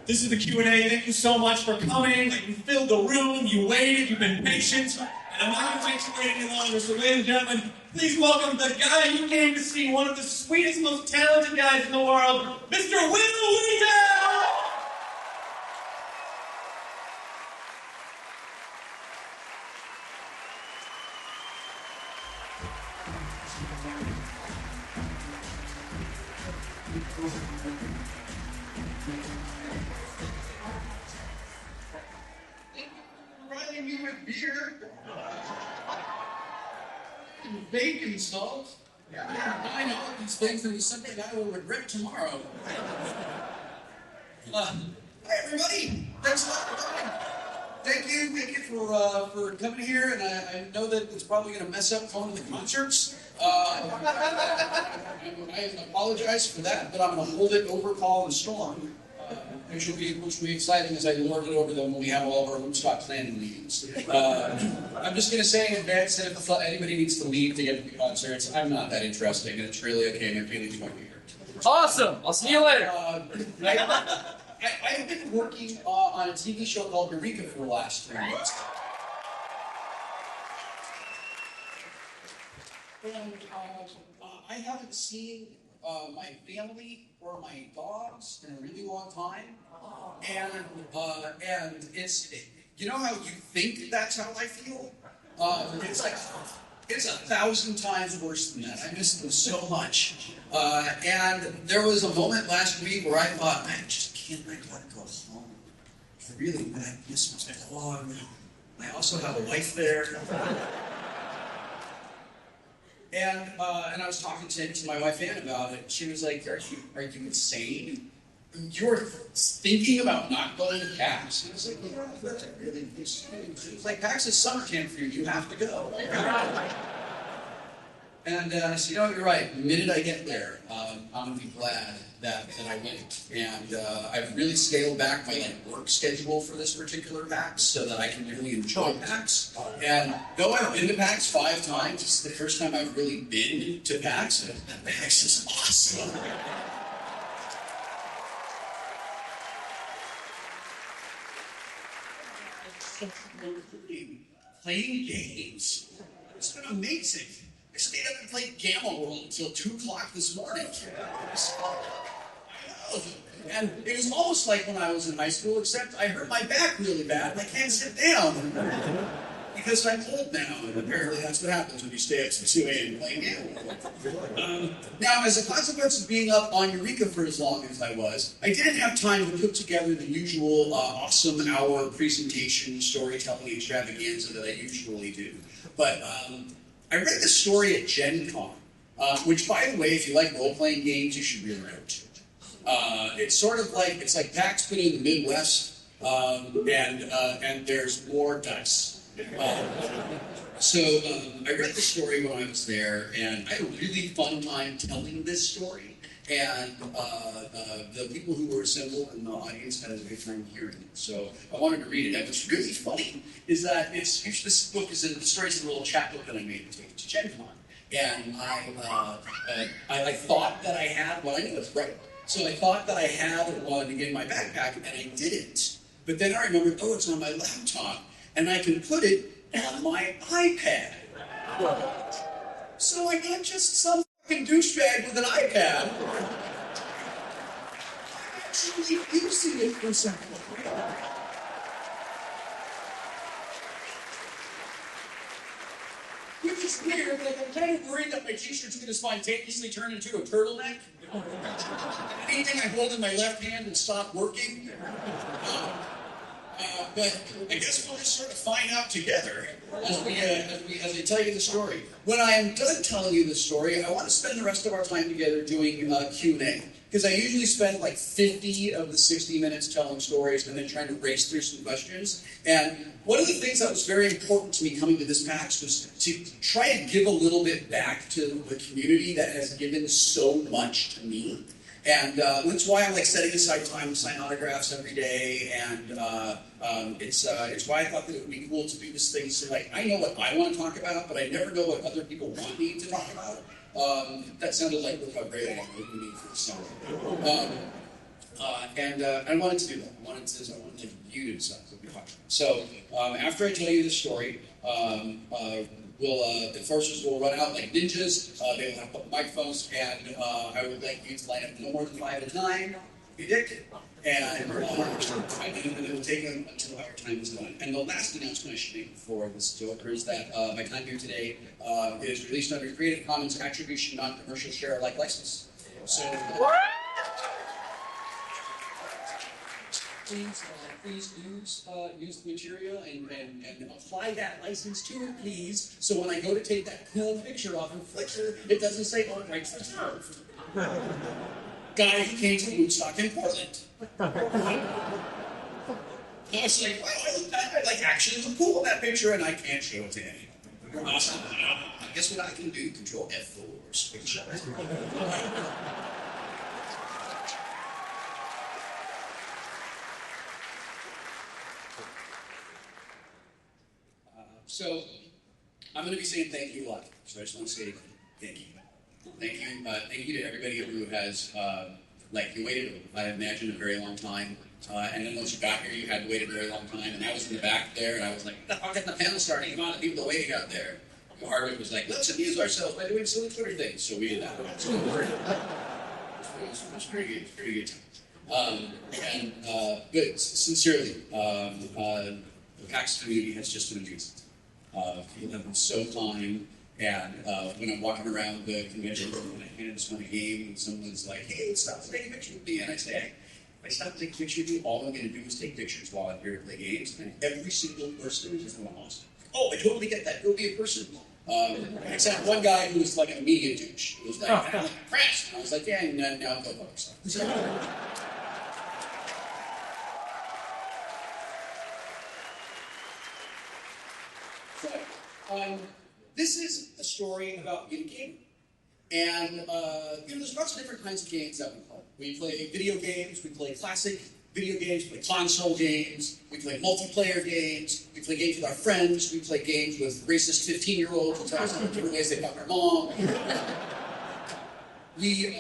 This is the Q&A. Thank you so much for coming. Like, you filled the room, you waited, you've been patient, and I'm not going to take you wait any longer. So, ladies and gentlemen, please welcome the guy you came to see, one of the sweetest, most talented guys in the world, Mr. Wil Wheaton! Providing you with beer, bacon salt. I know these things will be something I will regret tomorrow. Hi everybody, thanks a lot for coming. Thank you for coming here, and I know that it's probably going to mess up going to the concerts. I apologize for that, but I'm going to hold it over call and storm. Which will be exciting as I lord it over them when we have all of our Woodstock planning meetings. I'm just going to say in advance that if anybody needs to leave to get to the concerts, I'm not that interesting, and it's really okay. My feelings won't be hurt. Awesome! I'll see you later. I've been working on a TV show called Eureka for the last 3 months. And I haven't seen my family or my dogs in a really long time, and it's, you know how you think that's how I feel? It's 1,000 times worse than that. I miss them so much. And there was a moment last week where I thought, I just can't let go home. I miss my dog. I also have a wife there. And I was talking to my wife Ann about it. She was like, "Are you insane? You're thinking about not going to PAX?" And I was like, "Yeah, that's really insane." She was like, "PAX is summer camp for you. You have to go." And I said, "You know, you're right. The minute I get there, I'm going to be glad that I went." And I've really scaled back my work schedule for this particular PAX so that I can really enjoy PAX. And though I've been to PAX 5 times, it's the first time I've really been to PAX. And PAX is awesome. Playing games. It's been amazing. I stayed up and played Gamma World until 2 o'clock this morning. I know. And it was almost like when I was in high school, except I hurt my back really bad and I can't sit down. Because I'm old now, and apparently that's what happens when you stay up till 2 a.m. playing Gamma World. Now, as a consequence of being up on Eureka for as long as I was, I didn't have time to put together the usual awesome hour presentation storytelling extravaganza that I usually do. But I read the story at Gen Con, which, by the way, if you like role-playing games, you should really go to. It's sort of like, it's like PAX put in the Midwest, and there's more dice. So I read the story when I was there, and I had a really fun time telling this story. And the people who were assembled in the audience had a great time hearing it. So I wanted to read it. And what's really funny is that this book is the story's a little chapbook that I made to take to Gen Con. And I thought that I had one. I knew it was right. So I thought that I had one in my backpack, and I didn't. But then I remembered, oh, it's on my laptop, and I can put it on my iPad. So I got just some fucking douchebag with an iPad. I'm actually using it for something. Which is weird, like I'm kind of worried that my t-shirt's going to spontaneously turn into a turtleneck. Anything I hold in my left hand will stop working. But I guess we'll just sort of find out together as I tell you the story. When I am done telling you the story, I want to spend the rest of our time together doing Q&A. Because I usually spend like 50 of the 60 minutes telling stories and then trying to race through some questions. And one of the things that was very important to me coming to this PAX was to try to give a little bit back to the community that has given so much to me. And that's why I'm like setting aside time to sign autographs every day, and it's why I thought that it would be cool to do this thing. So like, I know what I want to talk about, but I never know what other people want me to talk about. That sounded like look how great I am. What we need for the summer. And I wanted to do that. I wanted you to decide what we're talking about. So after I tell you the story, the enforcers will run out like ninjas. They will have microphones, and I would like you to line up no more than 5 at a time. Predict. And it will take them until our time is done. And the last announcement I should make before this is over is that my time here today is released under Creative Commons Attribution Non-Commercial Share Alike license. So please use the material and apply that license to it, please. So when I go to take that cool picture off of Flickr, it doesn't say "Oh, rights reserved." Guy who came to Woodstock in Portland. I was like, well, I actually look cool in that picture, and I can't show it to anyone. Awesome. Guess what I can do? Control F4, switch. So, I'm going to be saying thank you a lot. So I just want to say thank you. Thank you to everybody who has, you waited, I imagine, a very long time. And then once you got here, you had to wait a very long time. And I was in the back there, and I was like, I'll get the panel starting. Come on, the people are waiting out there. And Harvard was like, let's amuse ourselves by doing silly Twitter things. So we did that. So it was pretty good. Pretty good time. Good. Sincerely, the PAX community has just been amazing. People have been so kind, and when I'm walking around the convention and I hand someone a game, and someone's like, hey, stop to take a picture with me, and I say, hey, if I stop to take a picture with you, all I'm going to do is take pictures while I'm here to play games, and every single person is just lost. Oh, I totally get that. Go be a person. Except one guy who was like a media douche. He was like, I'm impressed. And I was like, yeah, now go fuck yourself. This is a story about being a gamer. And, there's lots of different kinds of games that we play. We play video games, we play classic video games, we play console games, we play multiplayer games, we play games with our friends, we play games with racist 15-year-olds who tell us different ways they fuck our mom. We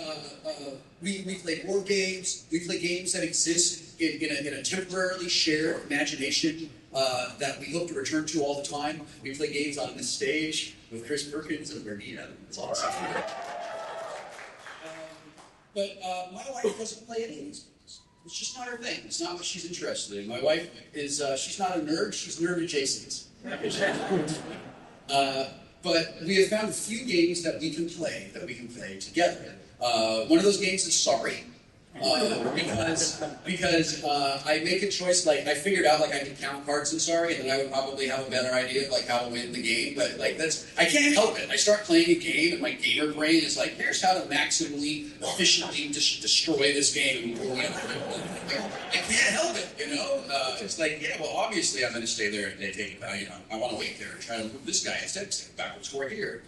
play board games, we play games that exist in a temporarily shared imagination that we hope to return to all the time. We play games on this stage with Chris Perkins and Bernita. It's awesome. But my wife doesn't play any of these games. It's just not her thing. It's not what she's interested in. My wife is, she's not a nerd, she's nerd adjacent. But we have found a few games that we can play together. One of those games is Sorry. Because I make a choice, I figured out I could count cards in Sorry, and then I would probably have a better idea of how to win the game. But I can't help it. I start playing a game, and my gamer brain is like, here's how to maximally efficiently destroy this game. I can't help it, It's like, yeah, well, obviously I'm going to stay there and take it. I want to wait there and try to move this guy instead, backwards score here.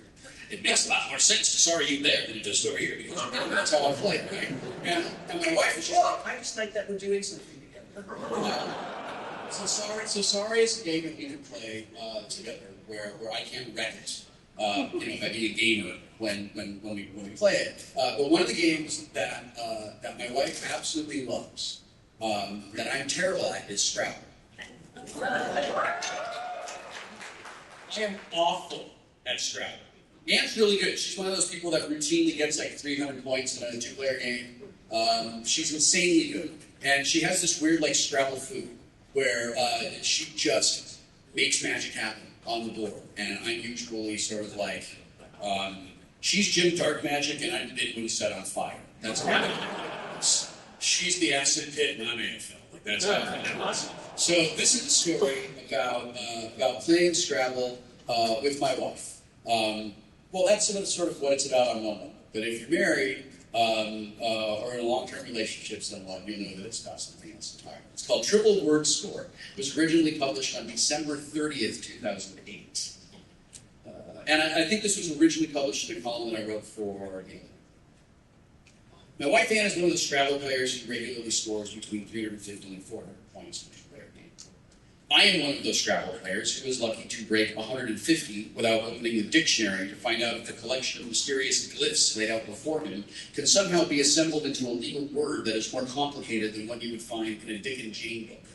It makes a lot more sense to Sorry you there than it does over here, because that's how I play, right? And my wife is just like, I just like that we're doing something together. So Sorry is a game that we can play together, where I can wreck it, by being a gamer when we play it. But one of the games that my wife absolutely loves, that I'm terrible at, is Scrabble. I am awful at Scrabble. Anne's really good. She's one of those people that routinely gets 300 points in a 2-player game. She's insanely good. And she has this weird Scrabble food where she just makes magic happen on the board. And I'm usually sort of she's Jim Dark Magic and I'm Midwin set on fire. That's how it happens. She's the acid pit and I'm AFL. That's how it happens. So this is a story about playing Scrabble with my wife. Well, that's sort of what it's about on one level. But if you're married or in a long-term relationship somewhat, you know that it's about something else entirely. It's called Triple Word Score. It was originally published on December 30th, 2008. And I think this was originally published in a column that I wrote for Evil. My wife Anne is one of the Scrabble players who regularly scores between 350 and 400 points in a player game. I am one of those Scrabble players who is lucky to break 150 without opening a dictionary to find out if the collection of mysterious glyphs laid out before him can somehow be assembled into a legal word that is more complicated than what you would find in a Dick and Jane book.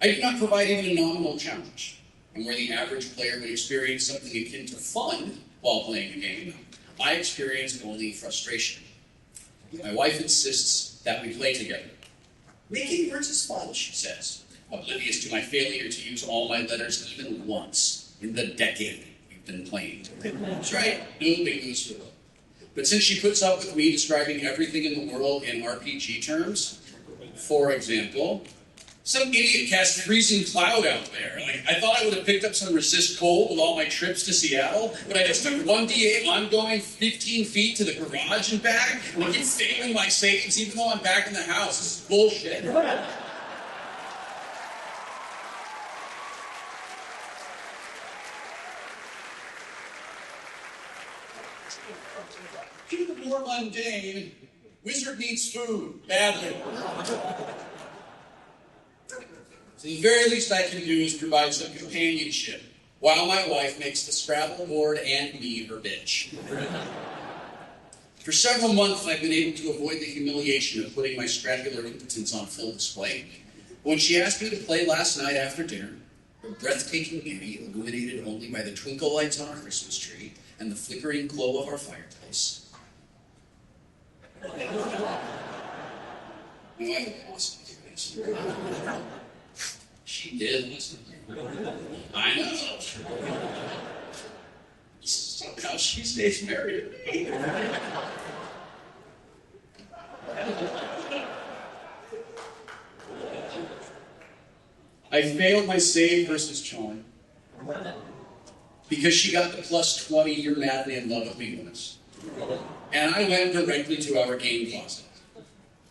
I do not provide even a nominal challenge, and where the average player would experience something akin to fun while playing the game, I experience only frustration. My wife insists that we play together. Making words is fun, she says, oblivious to my failure to use all my letters even once in the decade we've been playing. That's right, no big news for her. But since she puts up with me describing everything in the world in RPG terms, for example, some idiot cast freezing cloud out there. Like, I thought I would have picked up some resist cold with all my trips to Seattle, but I just took 1d8 ongoing 15 feet to the garage and back, and I keep failing my saves even though I'm back in the house. This is bullshit. To the more mundane, wizard needs food, badly. So the very least I can do is provide some companionship, while my wife makes the Scrabble board and me her bitch. For several months, I've been able to avoid the humiliation of putting my scrapular impotence on full display. When she asked me to play last night after dinner, her breathtaking beauty, illuminated only by the twinkle lights on our Christmas tree and the flickering glow of our fireplace. She did listen. I know. Somehow she stays married to me. I failed my save versus charm because she got the plus 20 "you're madly in love with me" bonus. And I went directly to our game closet.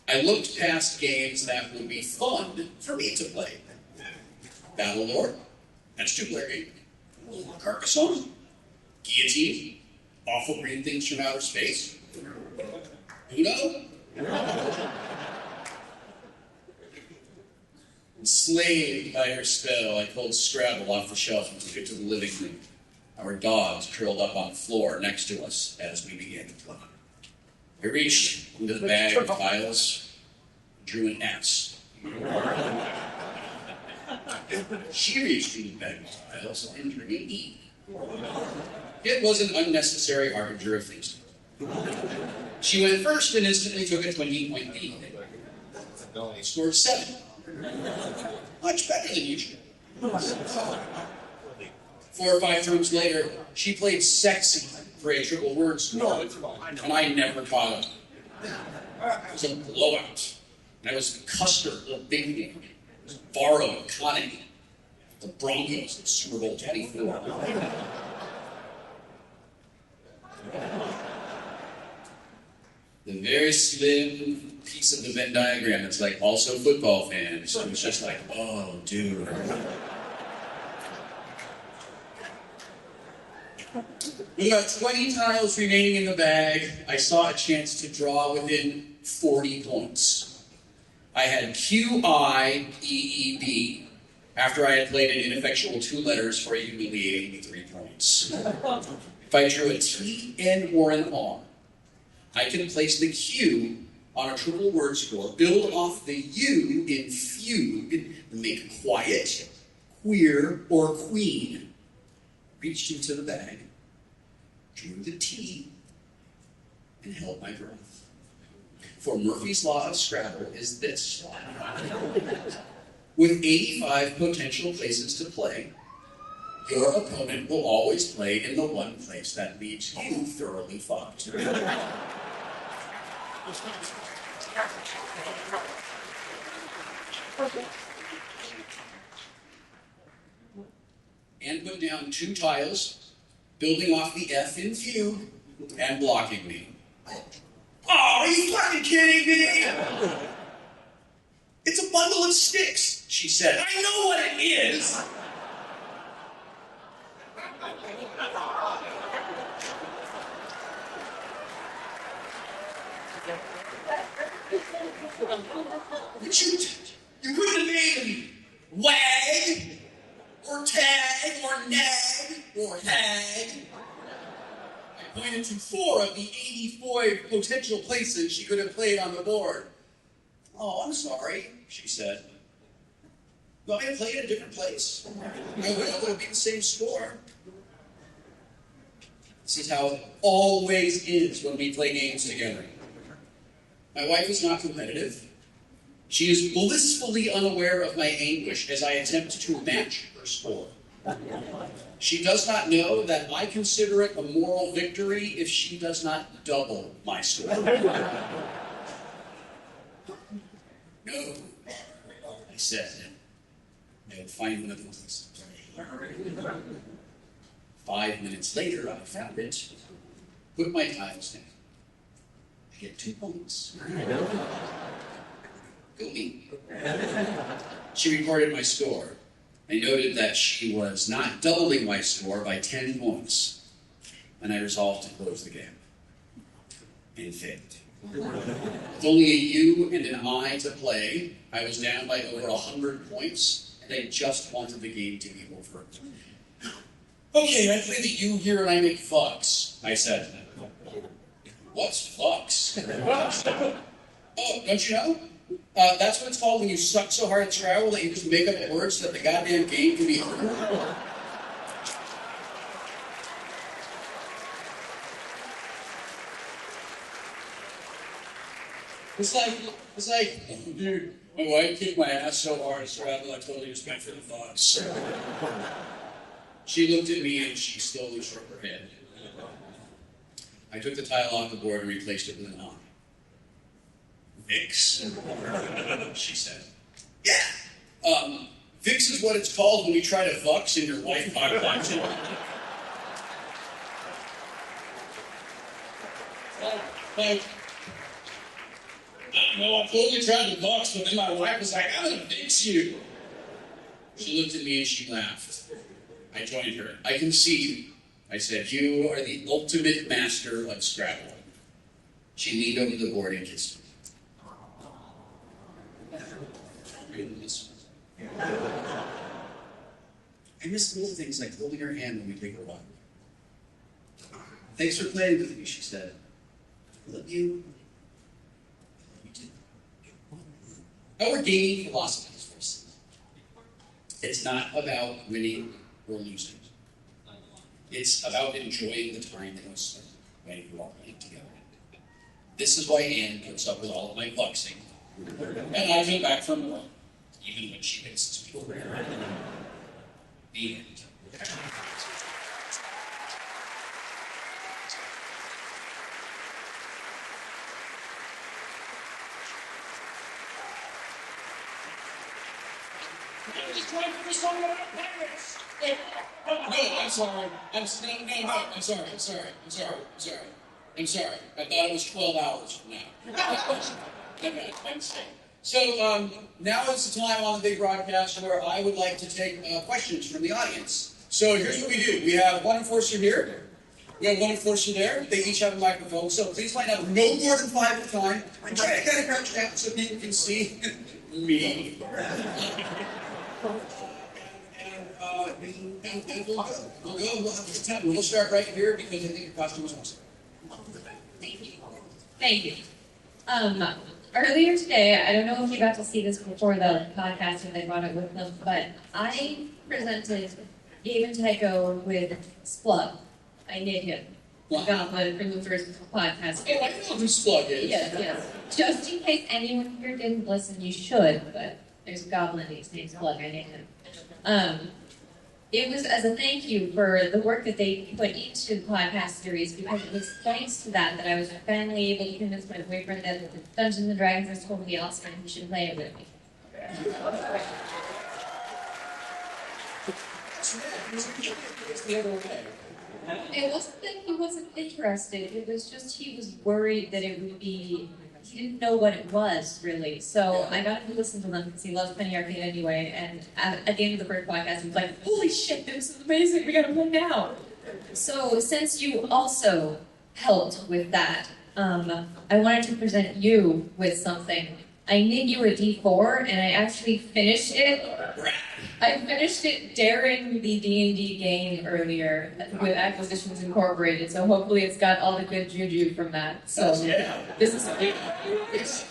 I looked past games that would be fun for me to play. Battlelord, that's two-player game. Carcassonne, Guillotine, Awful Green Things from Outer Space. Uno. Enslaved by her spell, I pulled Scrabble off the shelf and took it to the living room. Our dogs curled up on the floor next to us as we began to play. I reached into the bag of tiles, drew an S. She reached into the bag of tiles and drew an E. It was an unnecessary harbinger of things. She went first and instantly took a 20-point lead. I scored 7. Much better than usual. 4 or 5 turns later, she played sexy for a triple word score, and I never caught up. It was a blowout. And I was the custard of big game. It was Varro, Conning, the Broncos in Super Bowl 24. The very slim piece of the Venn diagram that's like also football fans. It was just like, oh, dude. With about 20 tiles remaining in the bag, I saw a chance to draw within 40 points. I had QIEEB after I had played an ineffectual 2 letters for a humiliating 3 points. If I drew a T, N, or an R, I can place the Q on a triple word score, build off the U in fugue, and make quiet, queer, or queen. Reached into the bag, drew the T, and held my breath. For Murphy's Law of Scrabble is this. With 85 potential places to play, your opponent will always play in the one place that leaves you thoroughly fucked. And put down 2 tiles, building off the F in fugue, and blocking me. Oh, are you fucking kidding me? It's a bundle of sticks, she said. I know what it is. You couldn't have made him wag, or tag, or nag, or hag. I pointed to 4 of the 85 potential places she could have played on the board. Oh, I'm sorry, she said. You want me to play at a different place? I will, it'll be the same score. This is how it always is when we play games together. My wife is not competitive. She is blissfully unaware of my anguish as I attempt to match her score. She does not know that I consider it a moral victory if she does not double my score. No, I said. I would find another place to play. 5 minutes later, I found it. Put my tiles down. I get 2 points. Go me. She recorded my score. I noted that she was not doubling my score by 10 points. And I resolved to close the game. And failed. With only a you and an I to play, I was down by over 100 points, and I just wanted the game to be over. Okay, I play the you here and I make fucks, I said. What's fucks? Oh, don't you know? That's what it's called when you suck so hard at Scrabble that you just make up words so that the goddamn game can be over. It's like, dude, my wife kicked my ass so hard at Scrabble, I totally just went for the fucks. She looked at me and she slowly shook her head. I took the tile off the board and replaced it with an I. Vix, she said. Yeah. Vix is what it's called when you try to fucks and your wife cockblocks it. Like, I totally tried to box, but then my wife was like, I'm gonna fix you. She looked at me and she laughed. I joined her. I concede. I said, you are the ultimate master of Scrabble. She leaned over the board and kissed me. I miss little things like holding her hand when we take her walk. Thanks for playing with me, she said. I love you. Our gaming philosophy is this. It's not about winning or losing. It's about enjoying the time that we spend when we're all playing together. This is why Anne puts up with all of my fucksing. And I feel back from her, even when she misses me. The end. I was trying to do something about pirates. No, I'm sorry. I'm sorry. I thought it was 12 hours from now. I'm sorry. So now is the time on the big broadcast where I would like to take questions from the audience. So here's what we do. We have one enforcer here. We have one enforcer there. They each have a microphone. So please line up no more than 5 at a time. And try to kind of crouch down so people can see me. And we'll have time. We'll start right here because I think your costume is awesome. Thank you. Earlier today, I don't know if you got to see this before the podcast and they brought it with them, but I presented Gabe and Tycho with Splug. I knit him. Wow. Gauntlet from the first podcast. Oh, I know who Splug is. Yes. Just in case anyone here didn't listen, you should, but there's a goblin named Splug. I knit him. It was as a thank you for the work that they put into the podcast series, because it was thanks to that I was finally able to convince my boyfriend that the Dungeons and Dragons is totally awesome and he should play it with me. It's the other way. It wasn't that he wasn't interested, it was just he was worried that it would be, he didn't know what it was, really. So I got him to listen to them because he loves Penny Arcade anyway, and at the end of the first podcast, he was like, holy shit, this is amazing, we gotta play now. So since you also helped with that, I wanted to present you with something. I knew you were D4, and I actually finished it. I finished it during the D&D game earlier with Acquisitions Incorporated, so hopefully it's got all the good juju from that. So this is That is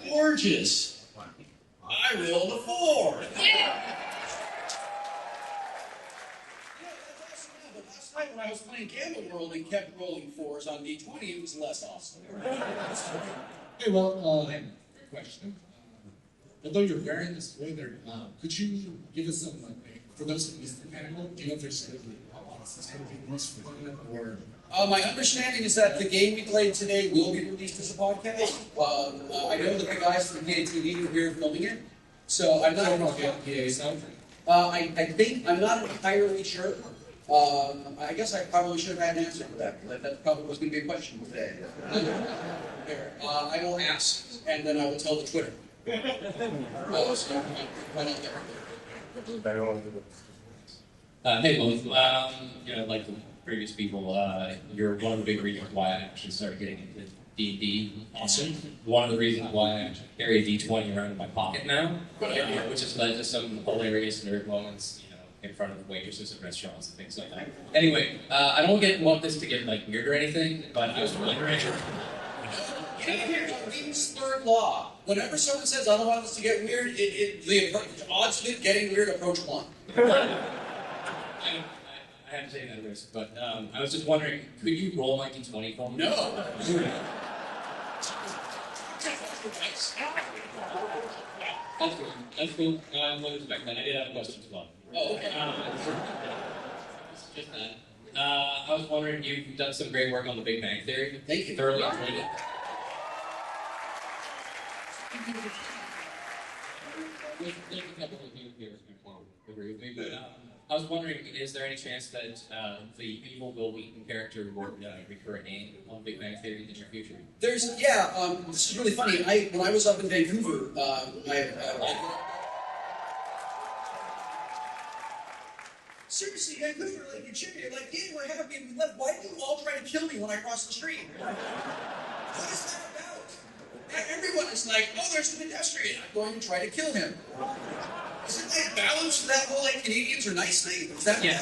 gorgeous. I rolled a 4. yeah. But last night when I was playing Gamble World and kept rolling 4s on D20, it was less awesome. Hey, well, I have a question. Although you're wearing this weather, could you give us some, for those who missed the panel, do you know if there's going to be more fun or... My understanding is that the game we played today will be released as a podcast. I know that the guys from KTV are here filming it, so I'm not... I think, I'm not entirely sure. I guess I probably should have had an answer for that. That probably was going to be a question today. I will ask, and then I will tell the Twitter. Hey, both. Like the previous people, you're one of the big reasons why I actually started getting into D&D. Awesome. One of the reasons why I actually carry a D20 around in my pocket now, which has led to some hilarious nerd moments, in front of waitresses at restaurants and things like that. Anyway, I don't want this to get weird or anything, but I was wondering. Newton's third law. Whenever someone says otherwise it's to get weird, the odds of it getting weird approach 1. I had to say that risk, but I was just wondering, could you roll my D20 for me? No. That's cool. That's cool. I wouldn't expect that. I did have a question as well. Oh, okay. Just that. I was wondering, you've done some great work on the Big Bang Theory. Thank you. Thoroughly enjoyed it. There's a couple of new viewers who won't agree with me, but I was wondering, is there any chance that the Evil Wil Wheaton character would recur again on Big Bang Theory in the near future? This is really funny. When I was up in Vancouver, seriously, Vancouver, you're chicken, yeah, we're happy we left. Why do you all try to kill me when I cross the street? What is that about? And everyone is like, oh, there's the pedestrian. I'm going to try to kill him. Is it balanced to that whole Canadians are nice thing? Is that weird?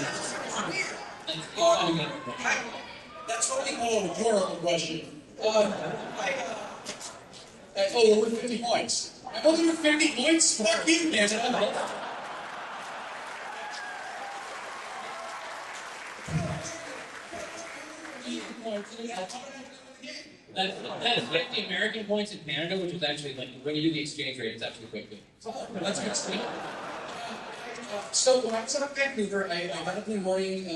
That's what we call a rhetorical question. We're worth 50 points. I'm only worth 50 points? Fuck you, man. That is 50 American points in Canada, which is actually, when you do the exchange rate, it's actually quite good. Oh, that's good stuff. So when I was up in Vancouver, I got up in the morning,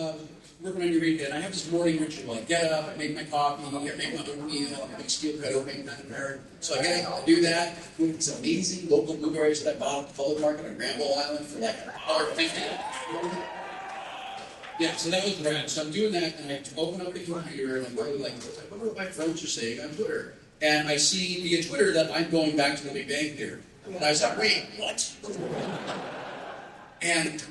working on your weekend. I have this morning ritual. I get up, I make my coffee, I make my oatmeal, I make steel cut oatmeal, so I get up, I do that. It's amazing local blueberries that I bought at the Public Market on Granville Island for $1.50. Yeah, so that was rad. So I'm doing that, and I open up the computer, and I'm really what are my friends are saying on Twitter? And I see via Twitter that I'm going back to the Big Bang Theory. And I was like, wait, what? And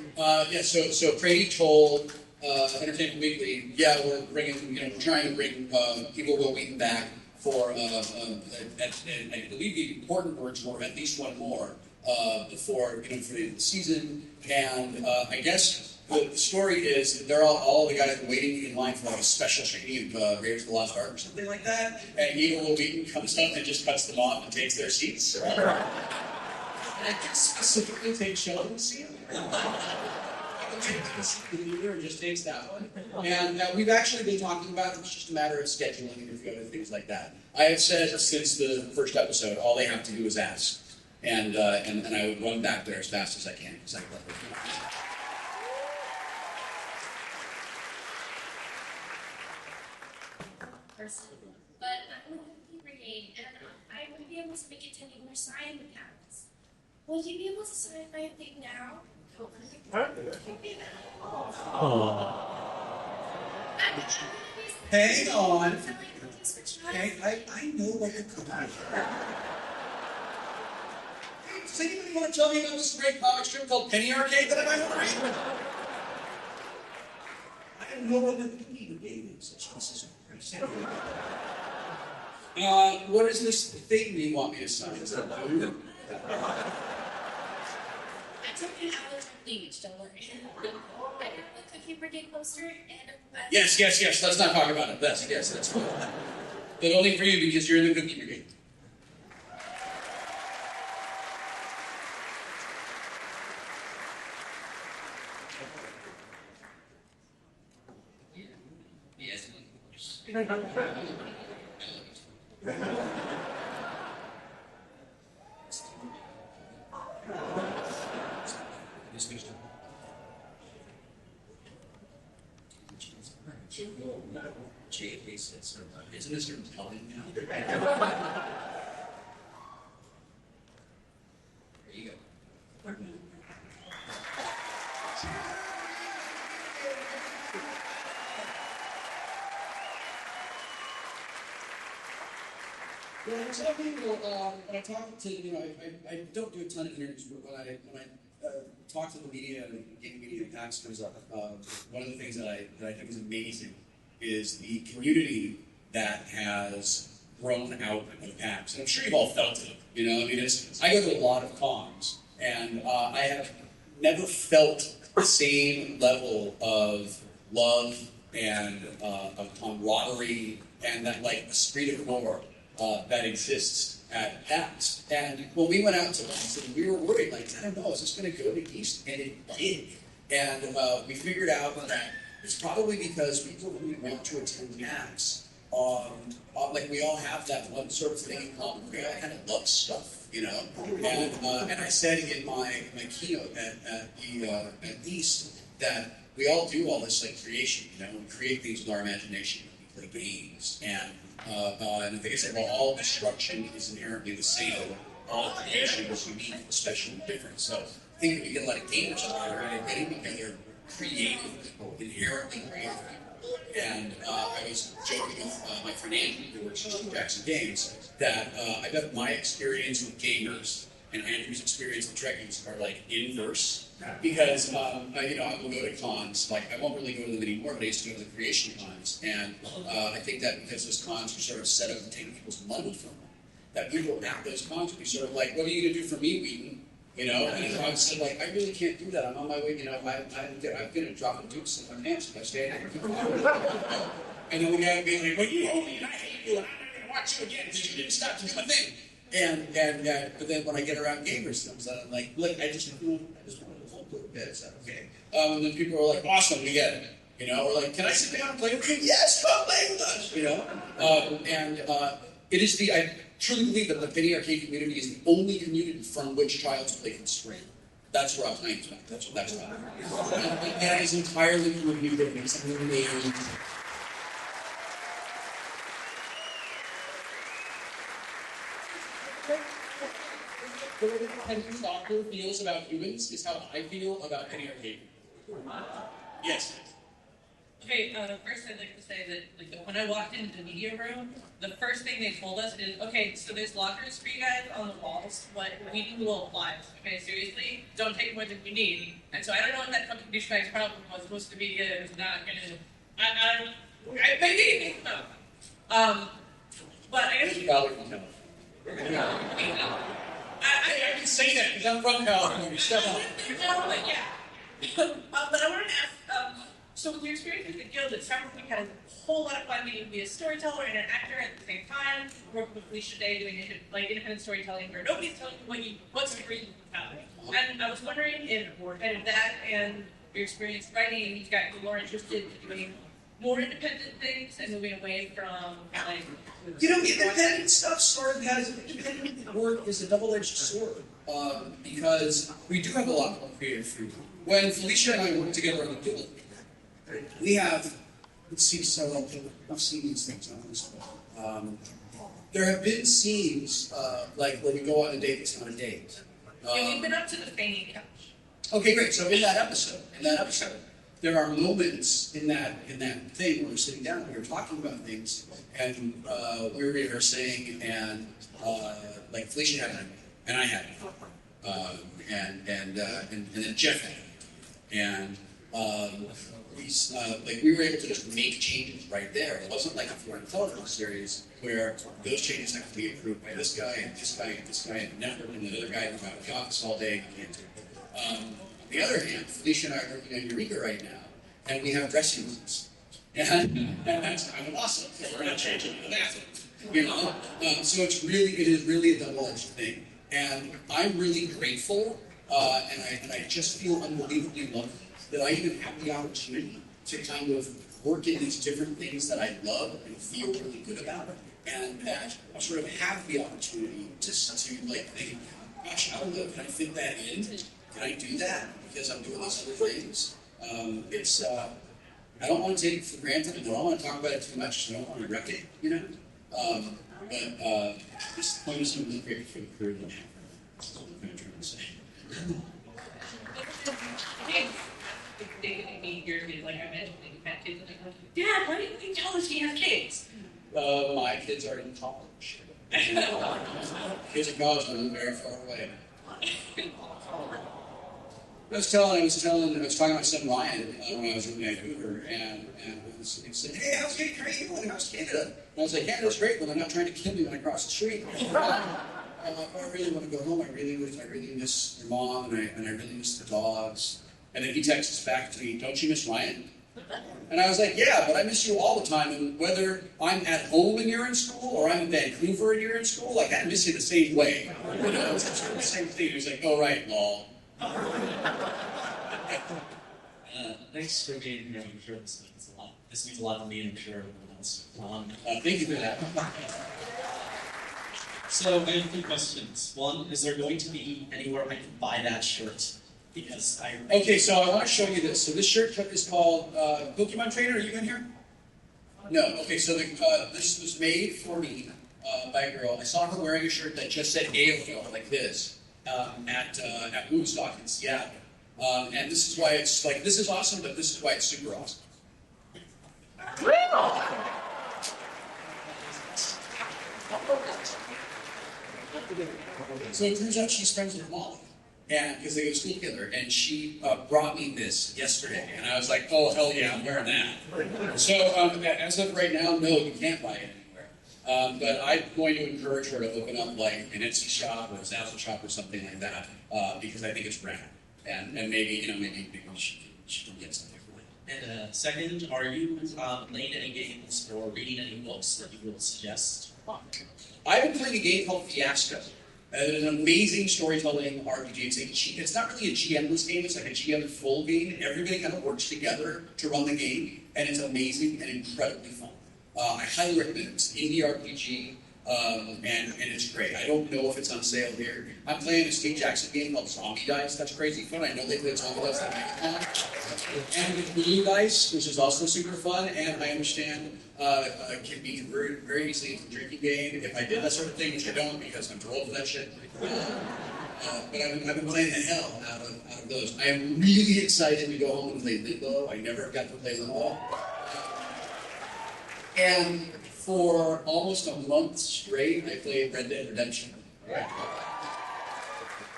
so Brady told Entertainment Weekly, we're bringing, trying to bring Evil Wil Wheaton back for, and I believe the important words were at least one more for the end of the season. And I guess the story is they're all the guys waiting in line for a special screening of Raiders of the Lost Ark or something like that. And Evil Wil Wheaton comes up and just cuts them off and takes their seats. And I guess specifically takes Sheldon's seat. And just takes that one. And we've actually been talking about it. It's just a matter of scheduling and a few other things like that. I have said since the first episode, all they have to do is ask. And I would run back there as fast as I can. But I'm with the brigade, and I would be able to make it to any more sign accounts. Will you be able to sign my thing now? Hang on. Okay, I know what the cookie is. Does anybody want to tell me about this great comic strip called Penny Arcade that I might want to read? I know what the cookie brigade is. Jesus Christ. What is this thing you want me to sign? Is that blue? I took an hour to bleach, don't worry. I have a Cookie Brigade poster and Yes. Let's not talk about it. That's fine. But only for you because you're in the Cookie Brigade. Yes. Isn't this your telling now? There you go. Yeah, exactly. When I talk to, I don't do a ton of interviews, but when I talk to the media and gaming media PAX comes up, one of the things that I think is amazing is the community that has grown out of the PAX. And I'm sure you've all felt it. I go to a lot of cons, and I have never felt the same level of love and of camaraderie and that esprit de corps that exists at PAX. And when we went out to Boston, we were worried, I don't know, is this going to go to East? And it did. And we figured out that it's probably because people who want to attend PAX, we all have that one sort of thing in common. We all kind of love stuff, And I said in my keynote at East that we all do all this creation, we create things with our imagination. We play games, and I think I said, all destruction is inherently the same. All creation is unique, special, and different. So I think that we get a lot of gamers together and getting together creative people, inherently creative people. And I was joking with my friend Andrew, who works at Jackson Games, that I bet my experience with gamers and Andrew's experience with Trekkies are inverse. Because I will go to cons. I won't really go to them anymore, but I used to go to the creation cons. And I think that because those cons are sort of set up to take people's money from them, that people at those cons would be sort of what are you going to do for me, Wheaton? And I would say, I really can't do that. I'm on my way, I'm going to drop a deuce in my pants if I stay here. And then the guy would be like, well, you owe me and I hate you and I'm not going to watch you again because you didn't stop to do a thing. But then when I get around gamers, I'm I just want to hold a bit. Is that okay? And then people are like, awesome, we get it. Or can I sit down and play with you? Yes, come play with us. It is I truly believe that the Penny Arcade community is the only community from which child's play can spring. That's where I'm playing tonight. That's about. And that is entirely from a community that makes me. The way that Penny Stalker feels about humans is how I feel about Penny Arcade. Yes. Okay, first I'd like to say that when I walked into the media room, the first thing they told us is, okay, so there's lockers for you guys on the walls, but we will apply. Okay, seriously, don't take more than you need. And so I don't know what that fucking douchebag's problem was. Most of the media is not gonna. Maybe. But I guess. I can say that because I'm from California. Shut up. No, but yeah. But I wanted to ask, so with your experience with the Guild, it sounds like you had a whole lot of fun being be a storyteller and an actor at the same time, working with Felicia Day doing independent storytelling where nobody's telling you what's the reason for telling. And I was wondering if kind of that and your experience writing, you've gotten more interested in doing more independent things and moving away from independent stuff sort of has independent work is a double-edged sword because we do have a lot of creative freedom. When Felicia and I work together on the Guild, we have, I've seen these things honestly. There have been scenes where we go on a date that's not a date. We've been up to the fainting couch. Okay, great. So in that episode, there are moments in that thing where we're sitting down and we're talking about things, and we were rehearsing, and like Felicia had it, and I had it, and then Jeff had it, and we were able to just make changes right there. It wasn't like a foreign television series where those changes have to be approved by this guy and this guy and this guy and the network and the other guy who's out of the office all day and can't do it. On the other hand, Felicia and I are working on Eureka right now, and we have dressing rooms. And that's kind of awesome. We're not changing the bathroom, you know? So it is really a double-edged thing. And I'm really grateful, and I just feel unbelievably lucky that I even have the opportunity to kind of work in these different things that I love and feel really good about, and that I sort of have the opportunity to like think, gosh, I don't know, can I fit that in? Can I do that? Because I'm doing these other things. I don't want to take it for granted, and I don't want to talk about it too much, so I don't want to wreck it, you know? But this point is really great for the career that I have. That's what I'm trying to say. Like I mentioned, you have kids, and like, Dad, why didn't you tell us you have kids? My kids are in college. Kids in college live very far away. I was talking to my son Ryan when I was in Vancouver, and he said, "Hey, how's Canada?" And I was like, "Canada's great, but they're not trying to kill me when I cross the street." I really want to go home. I really miss your mom, and I really miss the dogs. And then he texts back to me, "Don't you miss Ryan?" And I was like, "Yeah, but I miss you all the time. And whether I'm at home and you're in school, or I'm in Vancouver and you're in school, like I miss you the same way. You know, it's sort of the same thing." He was like, "Oh right, lol." Thanks for being here. I'm sure this means a lot. This means a lot to me, and I'm sure everyone else. Thank you for that. So I have 3 questions. One, is there going to be anywhere I can buy that shirt? Because Okay, so I want to show you this. So this shirt is called Pokemon Trainer. Are you in here? No. Okay, so this was made for me by a girl. I saw her wearing a shirt that just said AOL, like this, at Woodstock in Seattle. And this is why it's like, this is awesome, but this is why it's super awesome. So it turns out she's friends with Molly, and because they go to school together, and she brought me this yesterday, and I was like, "Oh hell yeah, I'm wearing that." So as of right now, no, you can't buy it anywhere. But I'm going to encourage her to open up like an Etsy shop or a Zazzle shop or something like that, because I think it's rad, and maybe she can get something for it. And second, are you playing any games or reading any books that you will suggest? I've been playing a game called Fiasco. It's an amazing storytelling RPG. It's not really a GM-less game, it's like a GM-full game. Everybody kind of works together to run the game, and it's amazing and incredibly fun. I highly recommend it. It's an indie RPG, and it's great. I don't know if it's on sale here. I'm playing a Steve Jackson game called Zombie Dice. That's crazy fun. I know they play Zombie Dice like and with Blue Dice, which is also super fun, and I understand can be converted very easily into a drinking game if I did that sort of thing, which I don't because I'm too old for that shit. But I've been playing the hell out of those. I am really excited to go home and play Limbo. I never got to play Limbo. And for almost a month straight, I played Red Dead Redemption.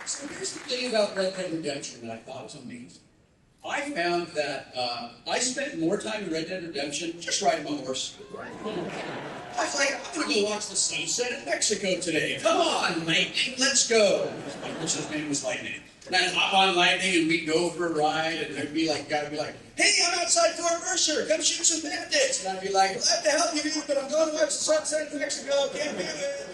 So here's the thing about Red Dead Redemption that I thought was amazing. I found that I spent more time in Red Dead Redemption just riding my horse. I was like, I'm gonna go watch the sunset in Mexico today. Come on, Lightning, let's go. Which his name was Lightning. And I'd hop on Lightning and we'd go for a ride, and there'd be like, guy would be like, "Hey, I'm outside Fort Mercer, come shoot some bandits." And I'd be like, "Glad to help you, but I'm going to watch the sunset in Mexico, can't do it."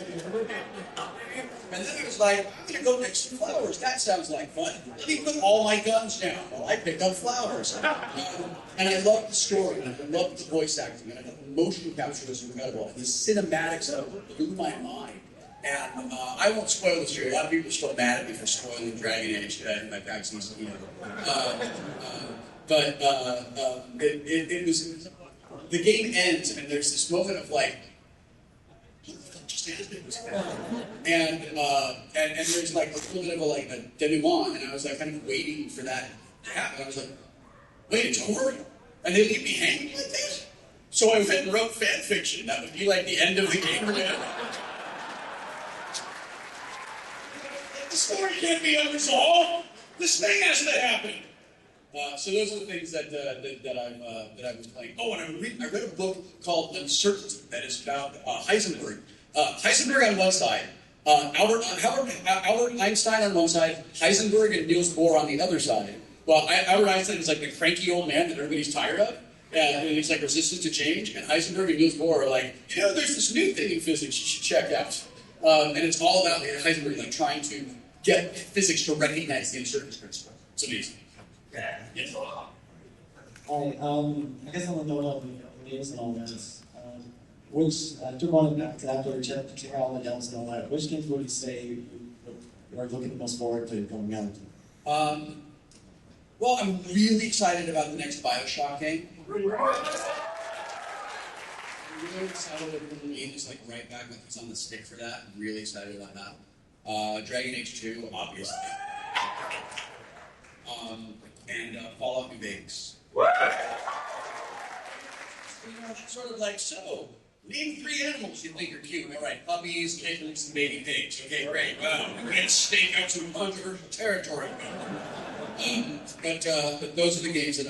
And then it was like, "I'm going to go pick some flowers. That sounds like fun. Let me put all my guns down while I pick up flowers." And I loved the story, and I loved the voice acting, and I thought the motion capture was incredible, and the cinematics of it blew my mind. And I won't spoil the story. A lot of people are still mad at me for spoiling Dragon Age in my PAX season. But it was, the game ends, and there's this moment of like, and there's like a little bit of a denouement, and I was like kind of waiting for that to happen. I was like, wait, it's over? And they leave me hanging like this? So I went and wrote fan fiction. That would be like the end of the game. The story can't be unresolved. This thing has to happen. So those are the things that I was playing. Oh, and I read a book called Uncertainty that is about Heisenberg. Heisenberg on one side, Albert Einstein on one side, Heisenberg and Niels Bohr on the other side. Well, Albert Einstein is like the cranky old man that everybody's tired of, and he's like resistant to change. And Heisenberg and Niels Bohr are like, there's this new thing in physics you should check out. And it's all about Heisenberg like trying to get physics to recognize the uncertainty principle. It's amazing. Yeah. Yes. Hi, I guess I want to know about the names and all that. Which, to run it back to after check out all the demos and all that, which games would you say you are looking the most forward to coming out? Well, I'm really excited about the next Bioshock game. I'm really excited about the game is like right back like he's on the stick for that. I'm really excited about that. Dragon Age 2, obviously. And Fallout New Vegas. Sort of like, so, name 3 animals you think are cute. All right, puppies, kittens, and baby pigs. Okay, great. Wow, we're going to stake out some controversial territory. But those are the games that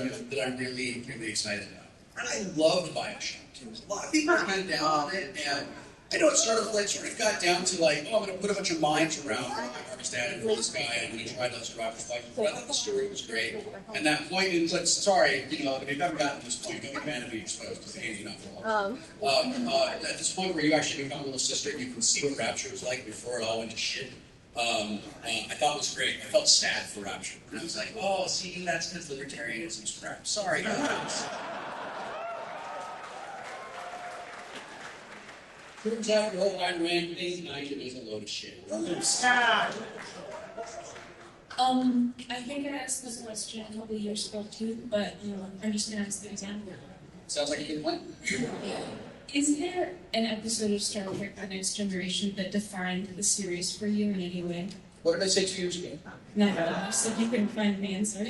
I'm really, really excited about. And I loved Bioshock too. A lot of people are kind of down on it, and I know it sort of got down to like, I'm going to put a bunch of mines around Pakistan and this guy, and I'm going to try to survive this life. But I thought the story was great. And that point is like, sorry, if you haven't gotten to this point, don't get be exposed because the game's not for long. At this point where you actually become a little sister, you can see what Rapture was like before it all went to shit. I thought it was great. I felt sad for Rapture. And I was like, oh, see, that's because libertarianism's crap. Sorry, guys. Turns out the whole Iron Man thing, Nigel is a load of shit. I think I asked this question a couple of years ago too, but I'm just gonna ask it again. Sounds like a good one. Is there an episode of Star Trek: The Next Generation that defined the series for you in any way? What did I say 2 years ago? No, you said you couldn't find an answer.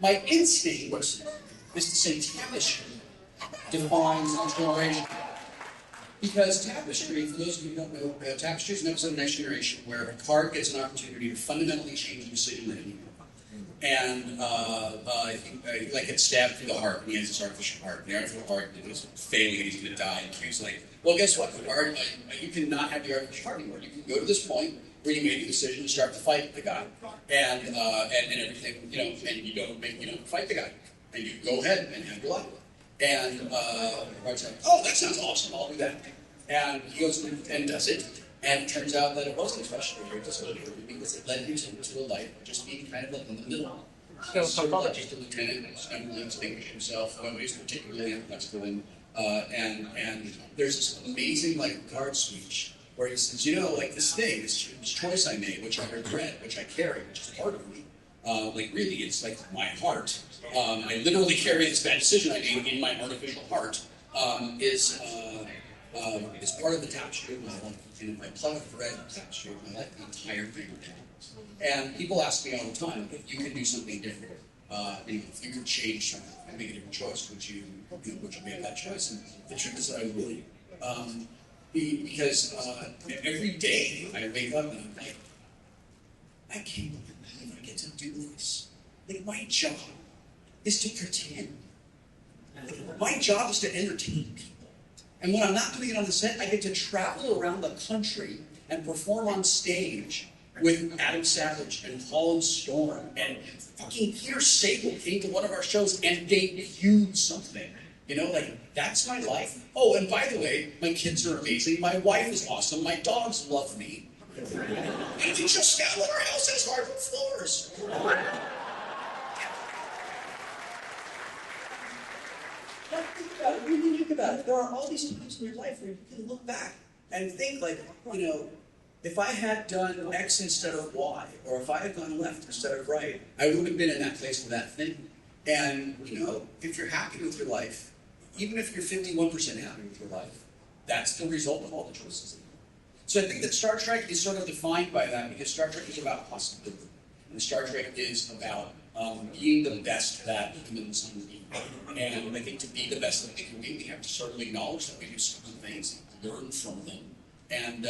My instinct is to say Tapestry defines the generation. Because Tapestry, for those of you who don't know, Tapestry is an episode of Next Generation where a card gets an opportunity to fundamentally change the decision making. And I think like gets stabbed through the heart, and he has this artificial heart. And the artificial heart is failing, and he's going to die. And Q's like, well, guess what? You can not have the artificial heart anymore. You can go to this point where you made the decision to start to fight the guy, and everything, and you don't fight the guy, and you go ahead and have your life. And Bart's like, oh, that sounds awesome. I'll do that. And he goes and does it. And it turns out that it wasn't especially very disability because it led him to a life of just being kind of like in the middle. Sort of like just a lieutenant who's never really distinguished himself, always particularly masculine. And there's this amazing like guard speech where he says, this thing, this choice I made, which I regret, which I carry, which is part of me. Really, it's like my heart. I literally carry this bad decision I made in my artificial heart. Is part of the tapestry of my life. And if I plug a thread in the tapestry of my life, the entire thing would happen. And people ask me all the time, if you could do something different, if you could change something and make a different choice, would you make that choice? And the truth is that I would. Because every day I wake up and I'm like, I can't believe I get to do this. Like, my job is to pretend. My job is to entertain people. And when I'm not doing it on the set, I get to travel around the country and perform on stage with Adam Savage and Paul and Storm and fucking Peter Sable came to one of our shows and debuted something. That's my life. Oh, and by the way, my kids are amazing. My wife is awesome. My dogs love me. And we just got our house has hardwood floors. Really think about it. There are all these times in your life where you can look back and think if I had done X instead of Y, or if I had gone left instead of right, I wouldn't have been in that place for that thing. And, if you're happy with your life, even if you're 51% happy with your life, that's the result of all the choices. So I think that Star Trek is sort of defined by that, because Star Trek is about possibility. And Star Trek is about being the best that humans can be. And I think to be the best that we can be, we have to sort of acknowledge that we do certain things, learn from them, and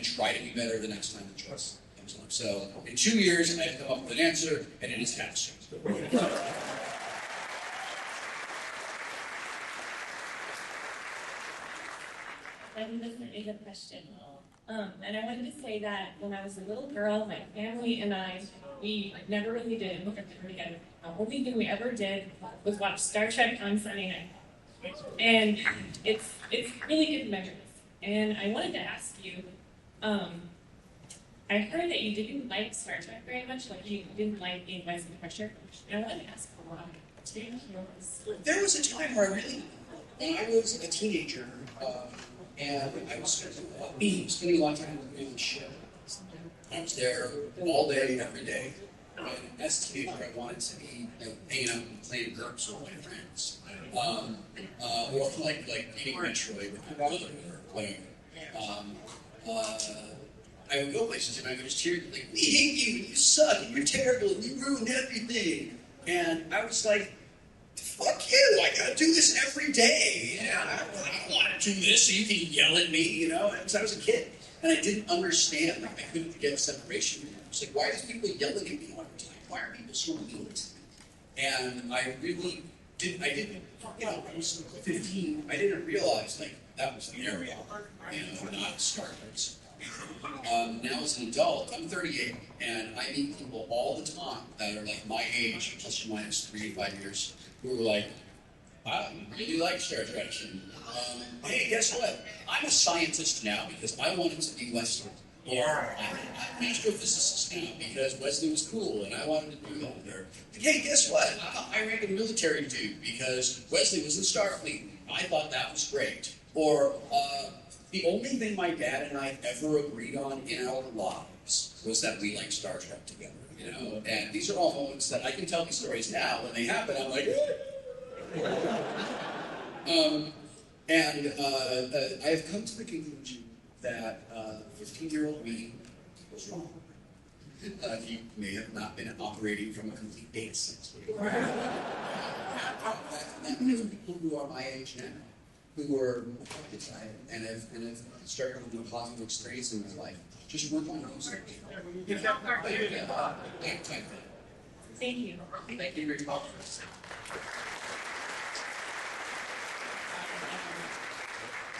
try to be better the next time the choice comes along. So in 2 years, I've come up with an answer, and it is cast. This is a question. And I wanted to say that when I was a little girl, my family and I, we never really did look at the together. The only thing we ever did was watch Star Trek on Sunday night. And it's really good memories. And I wanted to ask you, I heard that you didn't like Star Trek very much, like you didn't like being Vice and Crusher. And I wanted to ask why. There was a time where I was a teenager, and I was spending a lot of time doing the show. I was there all day, every day. And as a teenager, I wanted to be hanging out and playing GURPS with my friends. Or like eating Metroid with my brother or playing. I would go places and I would just hear like, "We hate you, and you suck, and you're terrible, and you ruined everything." And I was like, "Fuck you, I gotta do this every day. Yeah, I don't want to do this so you can yell at me, you know?" Because I was a kid. And I didn't understand, like, I couldn't get separation. I was like, why are people yelling at me all the time? Why are people so mean to me? And I really didn't, you know, I was 15, I didn't realize, like, that was the area, you know, not Star Wars. Now as an adult, I'm 38, and I meet people all the time that are like my age, plus or minus 3 to 5 years, who are like, I really like Star Trek. Hey, guess what? I'm a scientist now because I wanted to be Wesley. Or I'm an astrophysicist now because Wesley was cool and I wanted to do that. Or, hey, guess what? I ran a military dude because Wesley was in Starfleet. I thought that was great. Or the only thing my dad and I ever agreed on in our lives was that we liked Star Trek together. You know, and these are all moments that I can tell these stories now. When they happen, I'm like, I have come to the conclusion that 15-year-old me was wrong. He may have not been operating from a complete data sense. That means people who are my age now, who are affected by it and have started having a positive experience in their life, just work on those things. Thank you. Thank you very much.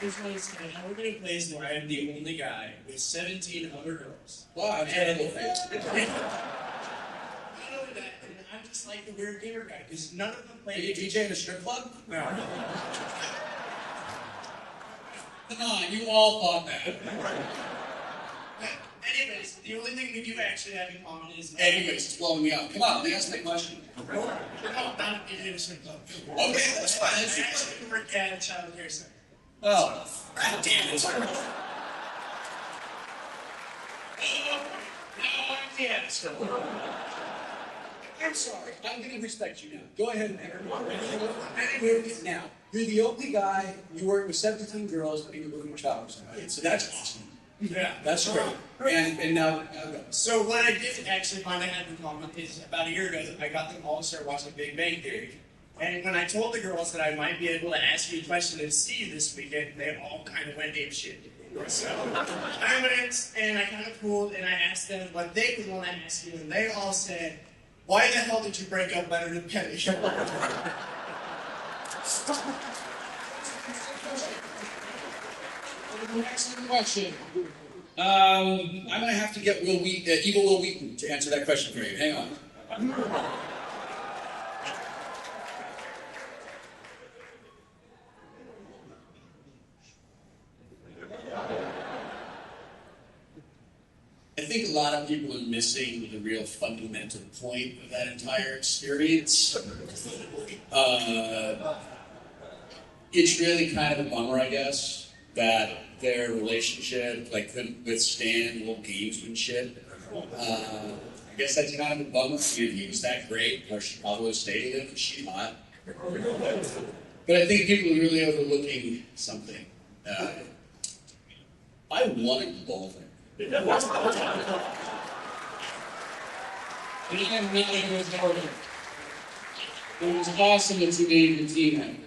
This one is kind of, I work in a place where I am the only guy with 17 other girls. Wow, I'm terrible. Not only that, and I'm just like the weird gamer guy, because none of them play. Are you DJ in a strip club? No. Come on, you all thought that. Anyways, the only thing we do actually have in common is. Anyways, it's blowing me up. Come on, let me ask my question. No, not in a strip club. Okay, that's fine. I actually work at a child care center. Oh, God damn it. I'm sorry. I'm going to respect you now. Go ahead and anyway, now, you're the only guy, you work with 17 girls, and you're working with child care. So that's awesome. Yeah. That's great. And now go. So what I did actually find I had in common is about a year ago, I got them all to start watching Big Bang Theory. And when I told the girls that I might be able to ask you a question and see you this weekend, they all kind of went apeshit. So I went and I kind of pulled and I asked them what they would want to ask you, and they all said, "Why the hell did you break up Leonard and Penny?" Excellent question. I'm going to have to get Evil Wil Wheaton to answer that question for you. Hang on. I think a lot of people are missing the real fundamental point of that entire experience. It's really kind of a bummer, I guess, that their relationship couldn't withstand little gamesmanship. I guess that's kind of a bummer. If he was that great, or she probably would have stayed with him, because she's not. But I think people are really overlooking something. I wanted bowling. It was awesome that you made the team member.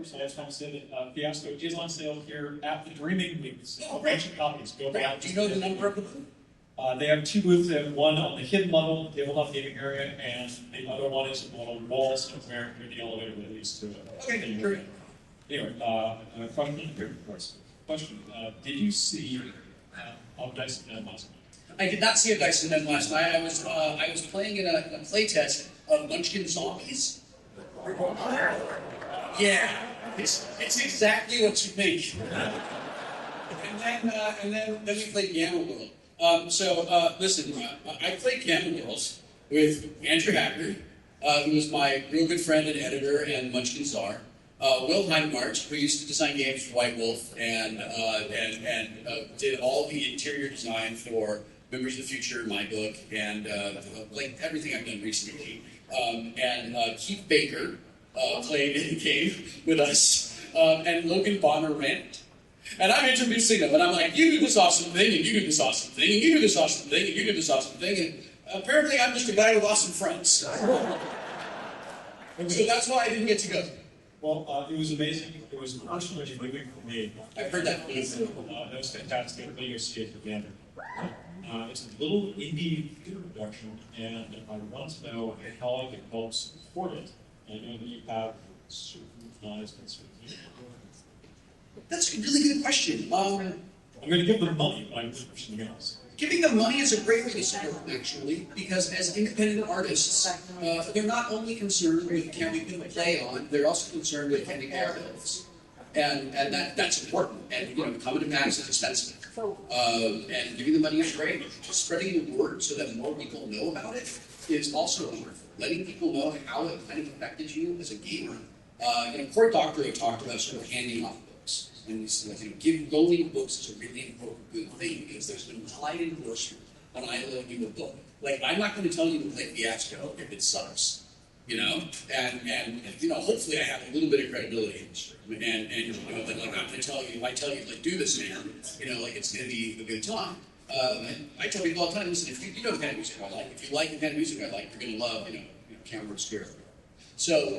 So I just want to say that Fiasco is on sale here at the Dreaming Booths. Ancient copies. Go buy. Do you know the number of the booth? They have two booths. They have one on the hidden level, the tabletop gaming area, and the other one is on the walls where the elevator that leads to it. Okay, great. Anyway, a question here, of course. Question: did you see Dice and last night? I did not see a Dyson Den last night. I was playing in a playtest of Munchkin Zombies. Yeah, it's exactly what you think. And then we played Gamma World. Listen, I played Gamma World with Andrew Hacker, who was my real good friend and editor and Munchkin czar. Wil Wheaton, who used to design games for White Wolf and did all the interior design for Memories of the Future, my book, and like everything I've done recently. Keith Baker played in the game with us, and Logan Bonner ran. And I'm introducing them, and I'm like, you do this awesome thing, and you do this awesome thing, and you do this awesome thing, and you do this awesome thing, and apparently I'm just a guy with awesome friends. So that's why I didn't get to go. Well, it was amazing. It was personally moving for me. I've heard that. That was fantastic. When you see it again. It's a little indie theater production, and I want to know how I can help support it. I know that you have certain eyes and certain ears. That's a really good question. I'm going to give them money, but I'm looking for something else. Giving them money is a great way to support them, actually, because as independent artists, they're not only concerned with can we put a play on, they're also concerned with can we pay our bills. And that's important. And, coming to PAX is expensive. And giving the money is great. Spreading the word so that more people know about it is also wonderful. Letting people know how it kind of affected you as a gamer. Court Doctor talked about sort of handing off books. And he said, loaning books is a really important good thing because there's been implied endorsement when I loan you a book. Like, I'm not going to tell you to play Fiasco if it sucks. And hopefully I have a little bit of credibility in this room. And I'm not going to tell you, if I tell you, like, do this, man, it's going to be a good time. I tell people all the time, listen, if you know the kind of music I like, if you like the kind of music I like, you're going to love, Cameron Square. So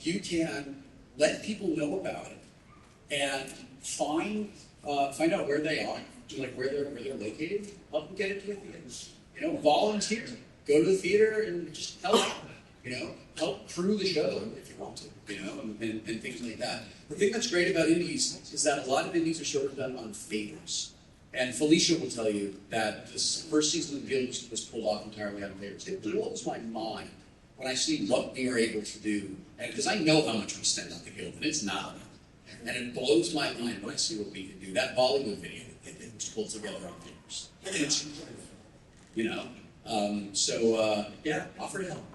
you can let people know about it and find out where they are, like where they're located, help them get it to the theater. Volunteer. Go to the theater and just help, help crew the show if you want to, and things like that. The thing that's great about indies is that a lot of indies are sort of done on favors. And Felicia will tell you that this first season of the Guild was pulled off entirely out of favors. It blows my mind when I see what we are able to do, and because I know how much we spend on the Guild, and it's not enough. And it blows my mind when I see what we can do. That Bollywood video, it was pulled together on favors. It's offer to help.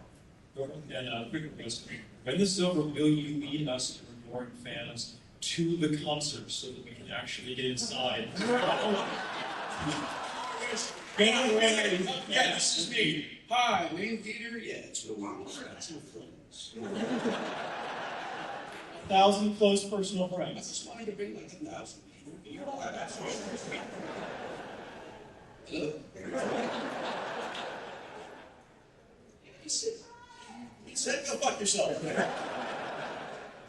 And quick question. When this is over, will you lead us to reward fans to the concert so that we can actually get inside? Yes, it's me. Hi, main theater? Yeah, it's the one. That's no friends. 1,000 close personal friends. I just wanted to bring like 1,000 people. Hello? He said, go fuck yourself.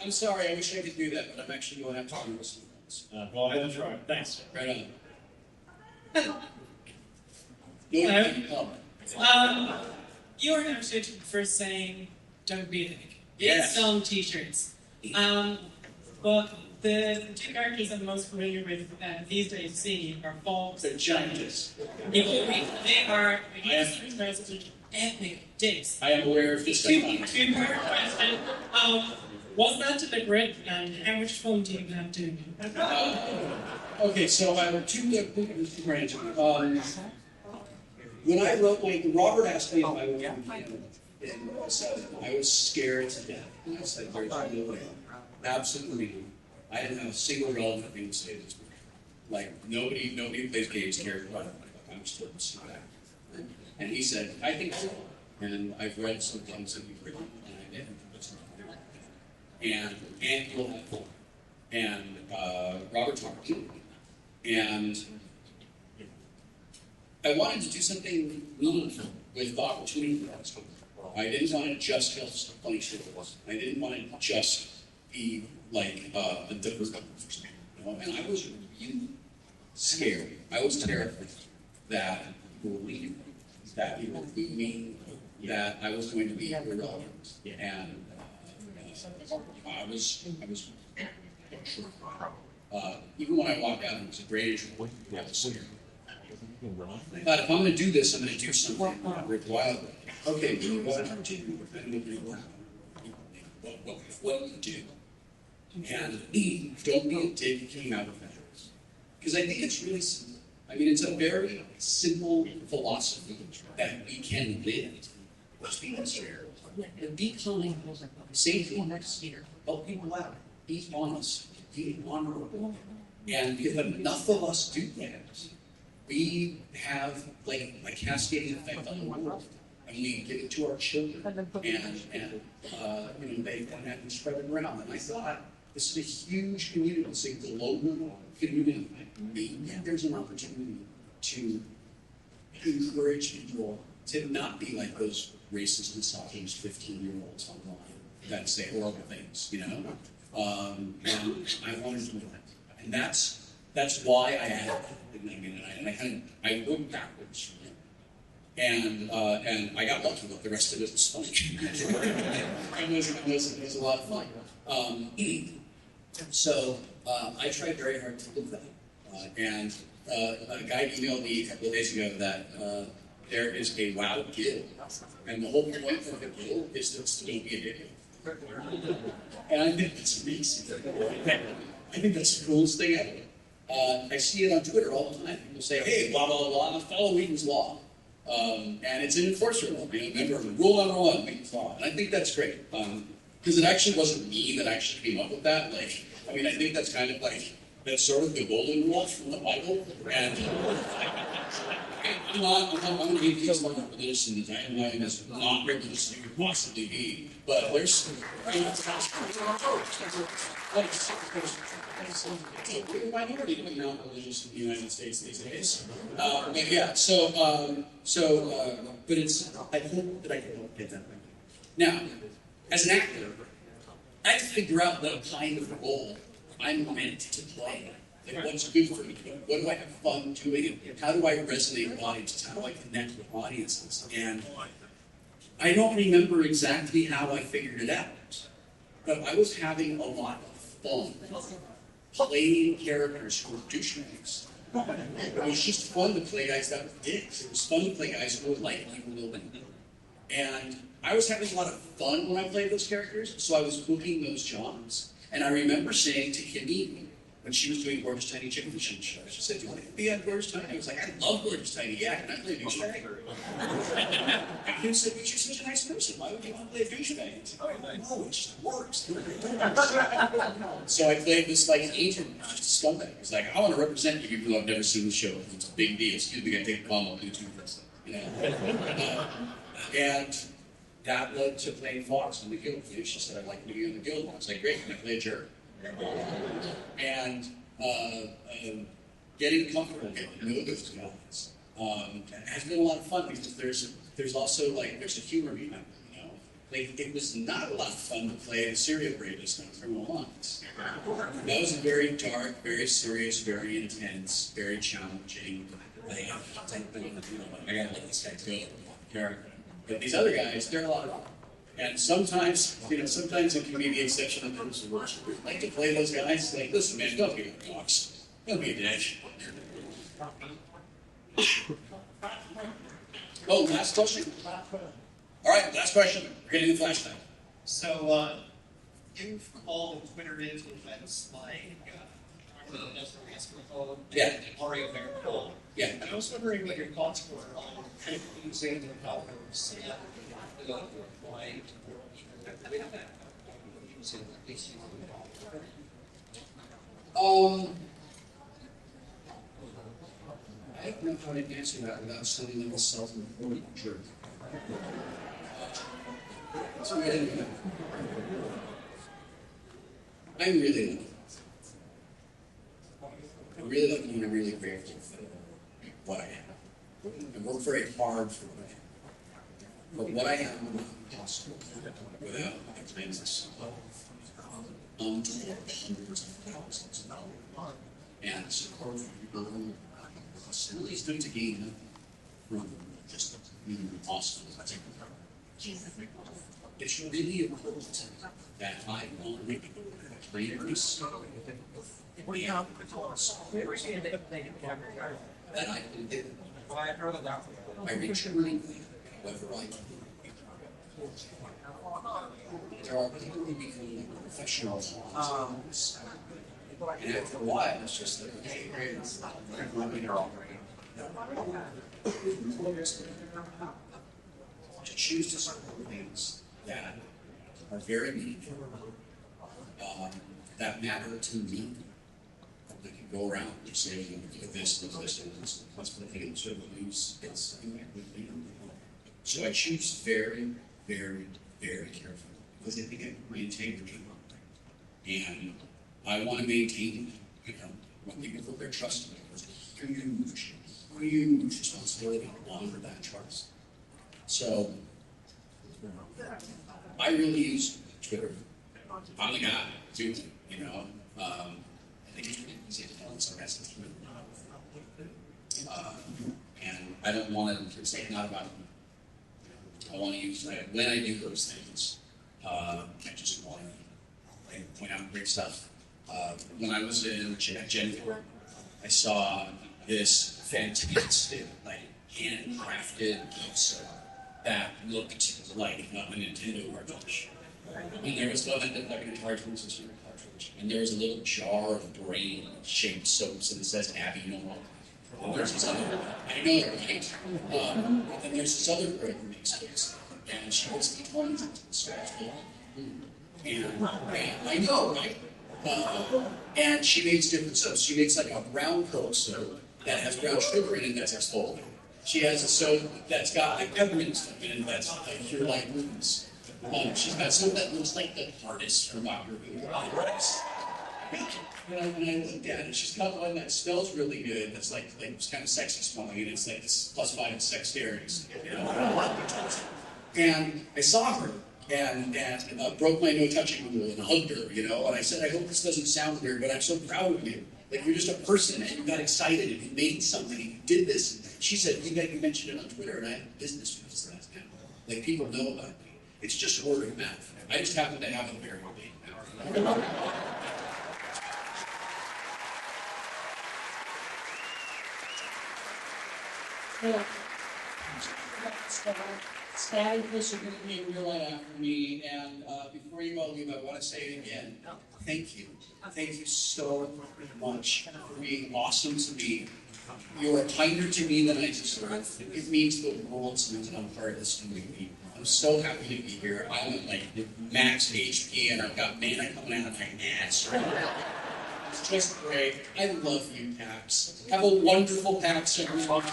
I'm sorry, I wish I could do that, but I'm actually going to have to do this. Well, I had to try. Thanks. Right on. You were actually first saying, don't be a dick. Yes. It's some t-shirts. But the two characters I'm most familiar with these days seeing are folks. They're giants. They are epic dicks. I am aware of this. Two-part question. Was that deliberate, and how much fun do you have doing it? Okay, so I have two branches. When I wrote, Robert asked me if I would do piano in '07, I was scared to death. And I said, there's no way. Absolutely. I didn't have a single relevant thing to say to this movie. Like, nobody who plays games cares about it. I'm just looking to see that. And he said, I think so. And I've read some things that you've written, and I did. and Wil Wheaton, and Robert Tarkin, and I wanted to do something meaningful with the opportunity that was coming. I didn't want to just tell funny stories. I didn't want to just be like a different person, you know? And I was really scared. I was terrified that people would leave, that people would leave me, that I was going to be irrelevant, and I was. Even when I walked out, it was a great issue. I was scared. I thought, if I'm going to do this, I'm going to do something worthwhile. Okay, what do you do? What do you do? And don't be a dick king out of measures. Because I think it's really simple. I mean, it's a very simple philosophy that we can live. Just be fair. Be kind. Say things. Help people out. Be honest. Be honorable. And if enough of us do that, we have like a cascading effect on the world, and we give it to our children, and you know, they have to spread it around. And I thought this is a huge community, it's a global community. There's an opportunity to encourage people to not be like those racist, misogynist 15-year-olds online that say horrible things, you know. And I wanted to do that, and that's why I had it. And I went backwards, and I got lucky with the rest of it. Was funny. it was a lot of fun. So I tried very hard to live that. And a guy emailed me a couple of days ago that there is a WoW guild, and the whole point of the guild is to still be a video. And I think that's amazing. I think that's the coolest thing ever. I see it on Twitter all the time. People say, hey, blah, blah, blah, follow Wheaton's Law. And it's an enforcer law. You know, remember, rule number 1, Wheaton's Law. And I think that's great. Because it actually wasn't me that actually came up with that. Like, I mean, I think that's kind of like, that's sort of the golden rule from the Bible. And I'm going to be peace loving religious, and I am as not religious as you could possibly be. But there's a minority of not religious in the United States these days. But yeah, but it's, I hope that I can help get that right. Now, as an actor, I have to figure out what kind of role I'm meant to play. Like, what's good for me? What do I have fun doing? And how do I resonate with audiences? How do I connect with audiences? And I don't remember exactly how I figured it out, but I was having a lot of fun playing characters who were douchebags. It was just fun to play guys that were dicks. It was fun to play guys who were like Evil Wil Wheaton. And I was having a lot of fun when I played those characters, so I was booking those jobs. And I remember saying to Kimmy, when she was doing Gorgeous Tiny Chicken Fishing show, she said, do you want to be on Gorgeous Tiny? I was like, I love Gorgeous Tiny. Yeah, can I play a douchebag? And Kim said, but you're such a nice person. Why would you want to play a douchebag? I said, oh, no, it just works. So I played this like agent, just a scumbag. He's like, I want to represent you, even though I've never seen the show. It's a big deal. Excuse me, I take a call on YouTube for stuff. You know? And that led to playing Fox in the Guild. She said, I'd like to be in the Guild. I was like, great, can I play a jerk? And getting comfortable getting to know those guys has been a lot of fun, because there's also like there's a humor behind it, you know. Like, it was not a lot of fun to play a serial rapist on Criminal Minds. That was a very dark, very serious, very intense, very challenging. Like, you know, I gotta let this guy go character. But these other guys, they're a lot of fun. And sometimes, you know, sometimes it can be the exception of those who like to play those guys. Like, listen, man, don't be a box. Don't be a dick. Oh, last question? All right, last question. We're getting the flashlight. So, you've called Twitter into events like yeah. Mario Bear. Yeah. And I was wondering what your thoughts were on using the powers like I don't know how to answer that without sounding like a self-reported jerk. I'm really lucky. I'm really lucky and I'm really grateful for what I have. I work very hard for what I have. But what I have would not be possible without the kindness of hundreds of thousands of dollars and support from facilities done to gain from just being awesome. It's really important that I want trainers that I can do by returning whether I can. There are people who become professionals. And after a while, it's just like, okay, great. To choose to support things that are very meaningful, that matter to me, that can go around and say, look at this, look at this, and let's put a thing in sort of a loose, so I choose very, very, very carefully, because I think I maintain the and I want to maintain it. I want people to put their trust in me. There's a huge responsibility to honor that trust. So I really use Twitter. I'm the guy, too, you know. I think it's pretty easy to tell it's a message. And I don't want to say not about me. I want to use when I do those things. I just want to point out great stuff. When I was in Geneva, I saw this fantastic, handcrafted pizza that looked like a Nintendo cartridge. And there was cartridge, and there was a little jar of brain-shaped soaps, and it says Abby no more. And there's this other, I know, right? And then there's this other girl who makes cakes, and she puts the tons into the scratch. And I know, right? And she makes different soaps. She makes like a brown Coke soap that has brown sugar in it that's exfoliating. She has a soap that's got like peppermint stuff in it that's like cure like wounds. She's got soap that looks like the TARDIS from Doctor Who. When I looked at it, she's got one that smells really good. That's like it's kind of sexy smelling, and it's like this +5 in dexterity. You know? And I saw her. And broke my no touching rule and hugged her, you know. And I said, I hope this doesn't sound weird, but I'm so proud of you. Like, you're just a person, and you got excited, and you made something, and you did this. And she said, you mentioned it on Twitter, and I have a business because of that now. Like, people know about me. It's just word of mouth. I just happen to have a very big mouth. Scotty, this is going to be a real light after me, and before you all leave, I want to say it again. Thank you. Thank you so much for being awesome to me. You are kinder to me than I deserve. It means the world to me that I'm part of this community. I'm so happy to be here. I'm at like max HP, and I've got mana coming out of my ass right now. It's just great. I love you, PAX. Have a wonderful PAX, everyone.